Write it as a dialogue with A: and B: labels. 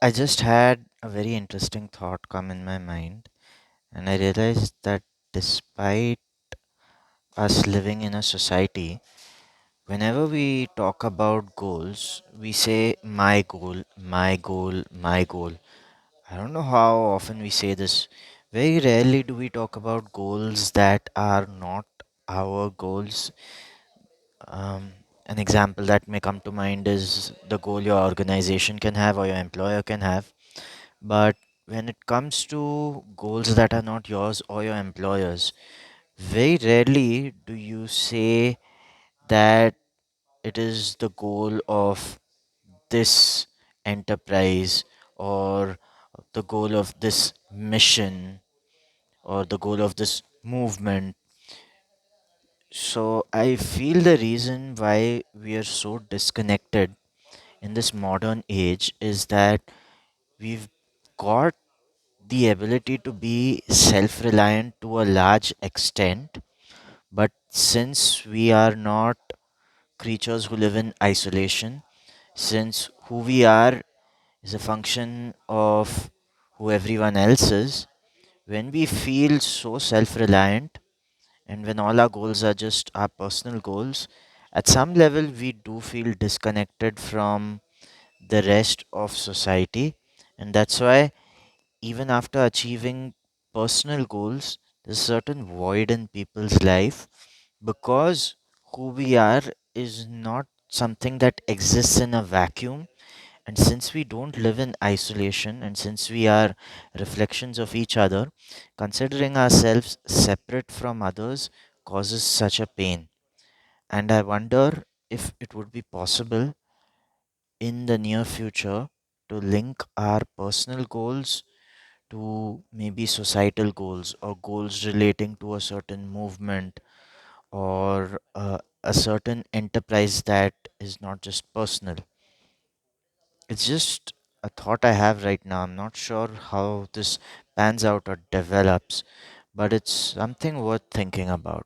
A: I just had a very interesting thought come in my mind, and I realized that despite us living in a society, whenever we talk about goals, we say my goal, my goal, my goal. I don't know how often we say this. Very rarely do we talk about goals that are not our goals. Um, an example that may come to mind is the goal your organization can have or your employer can have. But when it comes to goals that are not yours or your employer's, very rarely do you say that it is the goal of this enterprise or the goal of this mission or the goal of this movement. So I feel the reason why we are so disconnected in this modern age is that we've got the ability to be self reliant to a large extent, but since we are not creatures who live in isolation, since who we are is a function of who everyone else is, when we feel so self reliant and when all our goals are just our personal goals, at some level we do feel disconnected from the rest of society. And that's why even after achieving personal goals, there's a certain void in people's life because who we are is not something that exists in a vacuum. And since we don't live in isolation and since we are reflections of each other, considering ourselves separate from others causes such a pain. And I wonder if it would be possible in the near future to link our personal goals to maybe societal goals or goals relating to a certain movement or a certain enterprise that is not just personal. It's just a thought I have right now. I'm not sure how this pans out or develops, but it's something worth thinking about.